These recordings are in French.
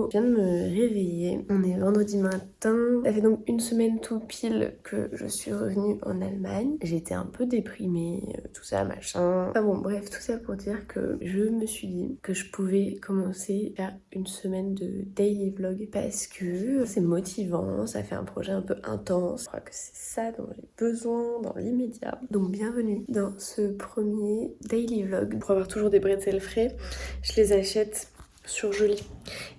coup, je viens de me réveiller. On est vendredi matin. Ça fait donc une semaine tout pile que je suis revenue en Allemagne. J'étais un peu déprimée, tout ça, machin. Enfin bon, bref, tout ça pour dire que je me suis dit que je pouvais commencer à faire une semaine de daily vlog parce que c'est motivant, ça fait un projet un peu intense. Je crois que c'est ça dont j'ai besoin dans l'immédiat. Donc bienvenue dans ce premier daily vlog. Pour avoir toujours des bretzels frais, je les achète surgelés.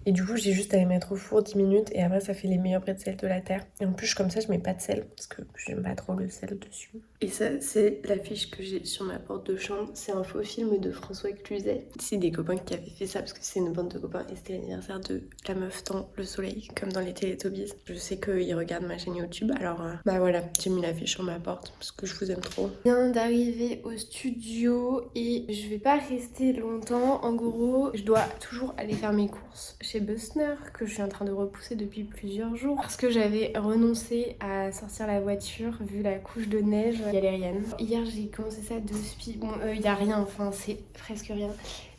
Et du coup, j'ai juste à les mettre au four 10 minutes et après, ça fait les meilleurs bretzels de la terre. Et en plus, comme ça, je mets pas de sel parce que j'aime pas trop le sel dessus. Et ça, c'est l'affiche que j'ai sur ma porte de chambre. C'est un faux film de François Cluzet. C'est des copains qui avaient fait ça parce que c'est une bande de copains et c'était l'anniversaire de La Meuf Tend le Soleil, comme dans les Télétobies. Je sais qu'ils regardent ma chaîne YouTube, alors bah voilà, j'ai mis l'affiche sur ma porte parce que je vous aime trop. Je viens d'arriver au studio et je vais pas rester longtemps. En gros, je dois toujours aller faire mes courses chez Bussner que je suis en train de repousser depuis plusieurs jours parce que j'avais renoncé à sortir la voiture vu la couche de neige galérienne. Hier j'ai commencé ça de spi. Bon, y a rien, enfin c'est presque rien.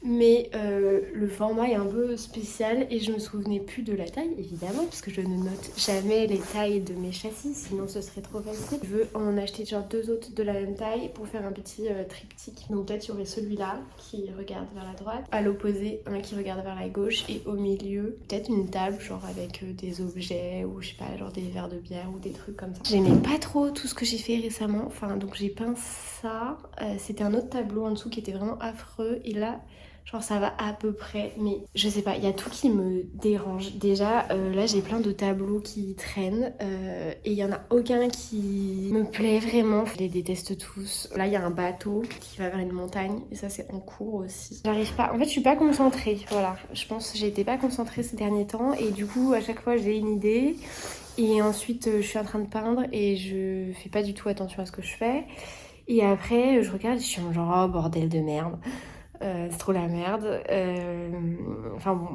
Mais le format est un peu spécial et je me souvenais plus de la taille évidemment parce que je ne note jamais les tailles de mes châssis sinon ce serait trop facile. Je veux en acheter genre 2 autres de la même taille pour faire un petit triptyque. Donc peut-être il y aurait celui-là qui regarde vers la droite, à l'opposé un qui regarde vers la gauche et au milieu peut-être une table genre avec des objets ou je sais pas genre des verres de bière ou des trucs comme ça. J'aimais pas trop tout ce que j'ai fait récemment, enfin donc j'ai peint ça. C'était un autre tableau en dessous qui était vraiment affreux et là genre ça va à peu près, mais je sais pas, il y a tout qui me dérange. Déjà, là j'ai plein de tableaux qui traînent et il y en a aucun qui me plaît vraiment. Je les déteste tous. Là il y a un bateau qui va vers une montagne et ça c'est en cours aussi. J'arrive pas, en fait je suis pas concentrée, voilà. Je pense que j'ai été pas concentrée ces derniers temps et du coup à chaque fois j'ai une idée et ensuite je suis en train de peindre et je fais pas du tout attention à ce que je fais. Et après je regarde et je suis genre oh bordel de merde. C'est trop la merde. Enfin bon,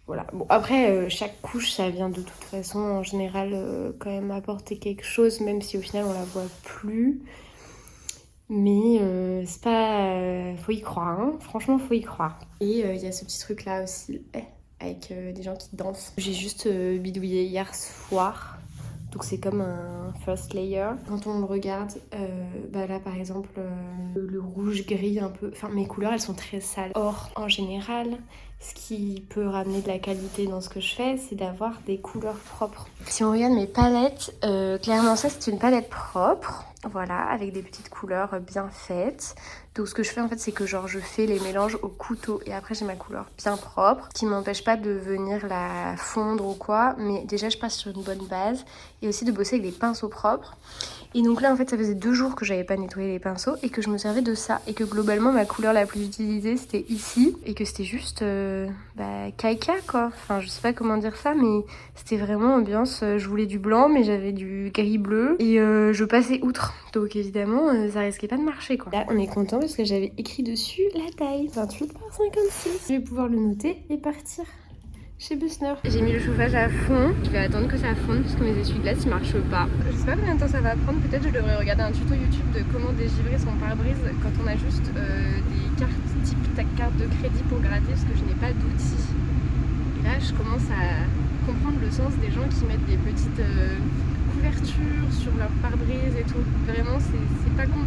voilà. Bon, après, chaque couche, ça vient de toute façon, en général, quand même apporter quelque chose, même si au final, on la voit plus. Mais c'est pas... faut y croire, hein. Franchement, faut y croire. Et il y a ce petit truc-là aussi, avec des gens qui dansent. J'ai juste bidouillé hier soir. Donc c'est comme un first layer. Quand on le regarde, bah là par exemple, le rouge gris un peu, enfin mes couleurs elles sont très sales. Or en général, ce qui peut ramener de la qualité dans ce que je fais, c'est d'avoir des couleurs propres. Si on regarde mes palettes, clairement ça c'est une palette propre. Voilà, avec des petites couleurs bien faites. Donc ce que je fais en fait c'est que genre je fais les mélanges au couteau et après j'ai ma couleur bien propre qui m'empêche pas de venir la fondre ou quoi, mais déjà je passe sur une bonne base et aussi de bosser avec des pinceaux propres. Et donc là en fait ça faisait 2 jours que j'avais pas nettoyé les pinceaux et que je me servais de ça et que globalement ma couleur la plus utilisée c'était ici et que c'était juste caca quoi. Enfin je sais pas comment dire ça mais c'était vraiment ambiance, je voulais du blanc mais j'avais du gris bleu et je passais outre. Donc évidemment ça risquait pas de marcher quoi. Là on est content parce que j'avais écrit dessus la taille 28 par 56. Je vais pouvoir le noter et partir chez Bussner. J'ai mis le chauffage à fond. Je vais attendre que ça fonde parce que mes essuie-glaces ils marchent pas. Je sais pas combien de temps ça va prendre. Peut-être je devrais regarder un tuto YouTube de comment dégivrer son pare-brise quand on a juste des cartes type ta carte de crédit pour gratter parce que je n'ai pas d'outils. Et là je commence à comprendre le sens des gens qui mettent des petites couvertures sur leur pare-brise et tout. Vraiment c'est pas con.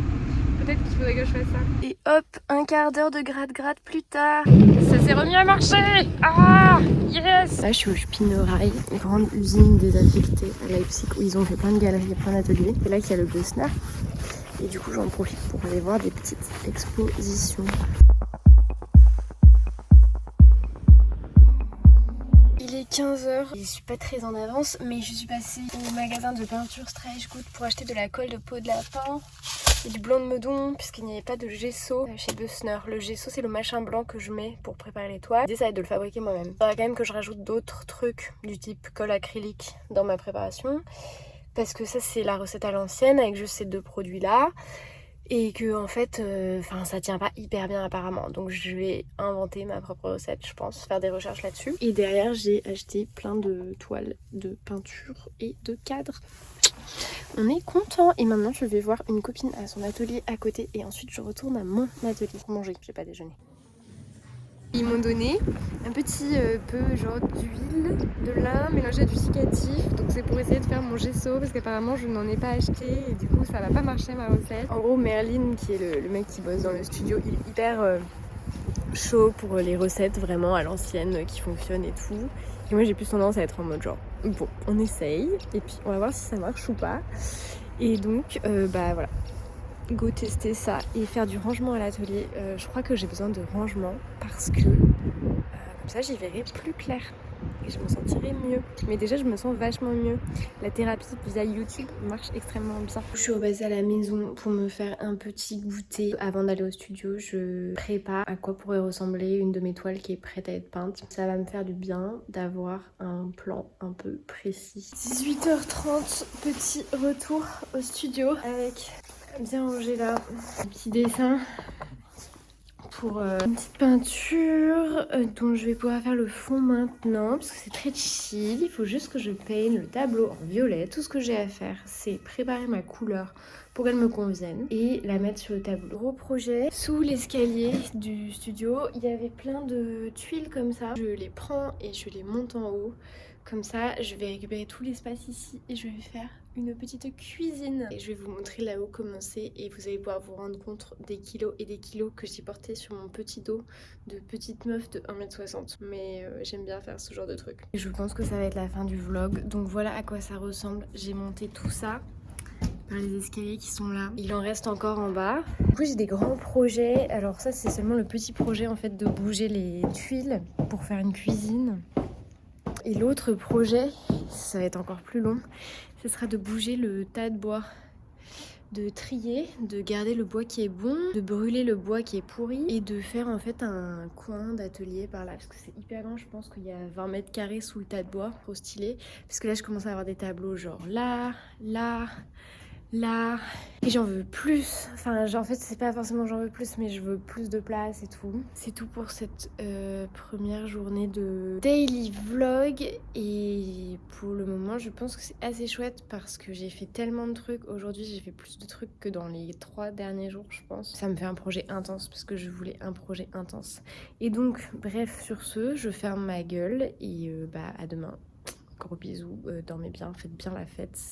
Peut-être qu'il faudrait que je fasse ça. Et hop, un quart d'heure de gratte-gratte plus tard. Ça s'est remis à marcher. Ah, yes. Là, je suis au Spinnerei, une grande usine désaffectée à Leipzig où ils ont fait plein de galeries et plein d'ateliers. C'est là qu'il y a le Bussner. Et du coup, j'en profite pour aller voir des petites expositions. Il est 15h, je suis pas très en avance, mais je suis passée au magasin de peinture Streichgut pour acheter de la colle de peau de lapin et du blanc de meudon puisqu'il n'y avait pas de gesso chez Bussner. Le gesso c'est le machin blanc que je mets pour préparer les toiles. L'idée ça va être de le fabriquer moi-même. Il faudra quand même que je rajoute d'autres trucs du type colle acrylique dans ma préparation parce que ça c'est la recette à l'ancienne avec juste ces 2 produits là. Et que en fait ça tient pas hyper bien apparemment, donc je vais inventer ma propre recette je pense, faire des recherches là-dessus. Et derrière j'ai acheté plein de toiles de peinture et de cadres. On est content et maintenant je vais voir une copine à son atelier à côté et ensuite je retourne à mon atelier pour manger, j'ai pas déjeuné. Ils m'ont donné un petit peu genre d'huile de lin mélangée à du cicatif. Donc c'est pour essayer de faire mon gesso parce qu'apparemment je n'en ai pas acheté et du coup ça va pas marcher ma recette. En gros Merlin qui est le mec qui bosse dans le studio, il est hyper chaud pour les recettes vraiment à l'ancienne qui fonctionnent et tout. Et moi j'ai plus tendance à être en mode genre bon on essaye et puis on va voir si ça marche ou pas. Et donc bah voilà. Go tester ça et faire du rangement à l'atelier. Je crois que j'ai besoin de rangement parce que comme ça j'y verrai plus clair et je me sentirai mieux. Mais déjà je me sens vachement mieux. La thérapie via YouTube marche extrêmement bien. Je suis repassée à la maison pour me faire un petit goûter. Avant d'aller au studio, je prépare à quoi pourrait ressembler une de mes toiles qui est prête à être peinte. Ça va me faire du bien d'avoir un plan un peu précis. 18h30, petit retour au studio avec bien rangé là, un petit dessin pour une petite peinture dont je vais pouvoir faire le fond maintenant parce que c'est très chill. Il faut juste que je peigne le tableau en violet. Tout ce que j'ai à faire, c'est préparer ma couleur pour qu'elle me convienne et la mettre sur le tableau. Gros projet. Sous l'escalier du studio, il y avait plein de tuiles comme ça. Je les prends et je les monte en haut. Comme ça, je vais récupérer tout l'espace ici et je vais faire une petite cuisine. Et je vais vous montrer là-haut comment c'est et vous allez pouvoir vous rendre compte des kilos et des kilos que j'ai portés sur mon petit dos de petite meuf de 1m60. Mais j'aime bien faire ce genre de truc. Et je pense que ça va être la fin du vlog. Donc voilà à quoi ça ressemble. J'ai monté tout ça par les escaliers qui sont là. Il en reste encore en bas. Du coup j'ai des grands projets. Alors ça c'est seulement le petit projet en fait de bouger les tuiles pour faire une cuisine. Et l'autre projet, ça va être encore plus long, ce sera de bouger le tas de bois, de trier, de garder le bois qui est bon, de brûler le bois qui est pourri et de faire en fait un coin d'atelier par là parce que c'est hyper grand. Je pense qu'il y a 20 mètres carrés sous le tas de bois, trop stylé, parce que là je commence à avoir des tableaux genre là, et j'en veux plus. Enfin en fait c'est pas forcément j'en veux plus, mais je veux plus de place et tout. C'est tout pour cette première journée de daily vlog et pour le moment je pense que c'est assez chouette parce que j'ai fait tellement de trucs. Aujourd'hui j'ai fait plus de trucs que dans les 3 derniers jours je pense. Ça me fait un projet intense parce que je voulais un projet intense. Et donc bref, sur ce je ferme ma gueule et à demain. Gros bisous, dormez bien, faites bien la fête.